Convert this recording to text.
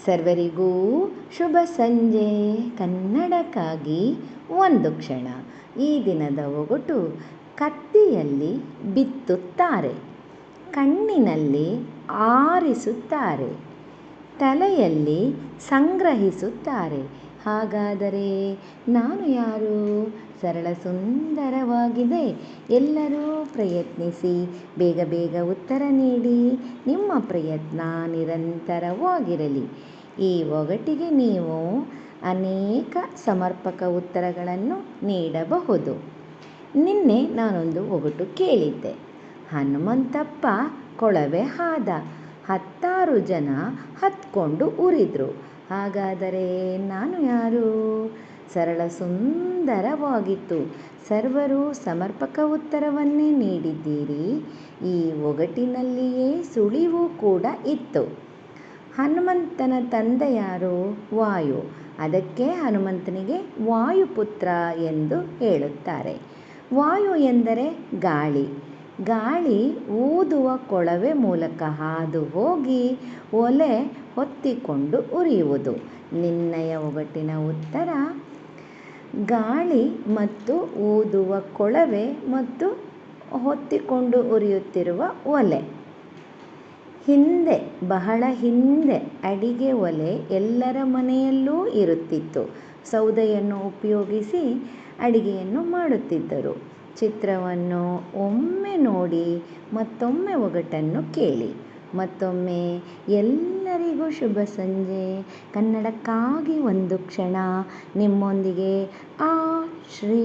ಸರ್ವರಿಗೂ ಶುಭ ಸಂಜೆ. ಕನ್ನಡಕ್ಕಾಗಿ ಒಂದು ಕ್ಷಣ. ಈ ದಿನದ ಒಗಟು: ಕತ್ತಿಯಲ್ಲಿ ಬಿತ್ತುತ್ತಾರೆ, ಕಣ್ಣಿನಲ್ಲಿ ಆರಿಸುತ್ತಾರೆ, ತಲೆಯಲ್ಲಿ ಸಂಗ್ರಹಿಸುತ್ತಾರೆ. ಹಾಗಾದರೆ ನಾನು ಯಾರು? ಸರಳ ಸುಂದರವಾಗಿದೆ. ಎಲ್ಲರೂ ಪ್ರಯತ್ನಿಸಿ. ಬೇಗ ಬೇಗ ಉತ್ತರ ನೀಡಿ. ನಿಮ್ಮ ಪ್ರಯತ್ನ ನಿರಂತರವಾಗಿರಲಿ. ಈ ಒಗಟಿಗೆ ನೀವು ಅನೇಕ ಸಮರ್ಪಕ ಉತ್ತರಗಳನ್ನು ನೀಡಬಹುದು. ನಿನ್ನೆ ನಾನೊಂದು ಒಗಟು ಕೇಳಿದ್ದೆ. ಹನುಮಂತಪ್ಪ ಕೊಳವೆ ಹಾದ, 10 ಜನ ಹತ್ಕೊಂಡು ಉರಿದ್ರು. ಹಾಗಾದರೆ ನಾನು ಯಾರು? ಸರಳ ಸುಂದರವಾಗಿತ್ತು. ಸರ್ವರು ಸಮರ್ಪಕ ಉತ್ತರವನ್ನೇ ನೀಡಿದ್ದೀರಿ. ಈ ಒಗಟಿನಲ್ಲಿಯೇ ಸುಳಿವು ಕೂಡ ಇತ್ತು. ಹನುಮಂತನ ತಂದೆ ಯಾರು? ವಾಯು. ಅದಕ್ಕೆ ಹನುಮಂತನಿಗೆ ವಾಯುಪುತ್ರ ಎಂದು ಹೇಳುತ್ತಾರೆ. ವಾಯು ಎಂದರೆ ಗಾಳಿ. ಗಾಳಿ ಊದುವ ಕೊಳವೆ ಮೂಲಕ ಹಾದು ಹೋಗಿ ಒಲೆ ಹೊತ್ತಿಕೊಂಡು ಉರಿಯುವುದು. ನಿನ್ನೆಯ ಒಗಟಿನ ಉತ್ತರ ಗಾಳಿ ಮತ್ತು ಊದುವ ಕೊಳವೆ ಮತ್ತು ಹೊತ್ತಿಕೊಂಡು ಉರಿಯುತ್ತಿರುವ ಒಲೆ. ಹಿಂದೆ, ಬಹಳ ಹಿಂದೆ ಅಡಿಗೆ ಒಲೆ ಎಲ್ಲರ ಮನೆಯಲ್ಲೂ ಇರುತ್ತಿತ್ತು. ಸೌದೆಯನ್ನು ಉಪಯೋಗಿಸಿ ಅಡಿಗೆಯನ್ನು ಮಾಡುತ್ತಿದ್ದರು. ಚಿತ್ರವನ್ನು ಒಮ್ಮೆ ನೋಡಿ ಮತ್ತೊಮ್ಮೆ ಒಗಟನ್ನು ಕೇಳಿ. ಮತ್ತೊಮ್ಮೆ ಎಲ್ಲರಿಗೂ ಶುಭ ಸಂಜೆ. ಕನ್ನಡಕ್ಕಾಗಿ ಒಂದು ಕ್ಷಣ. ನಿಮ್ಮೊಂದಿಗೆ ಶ್ರೀ.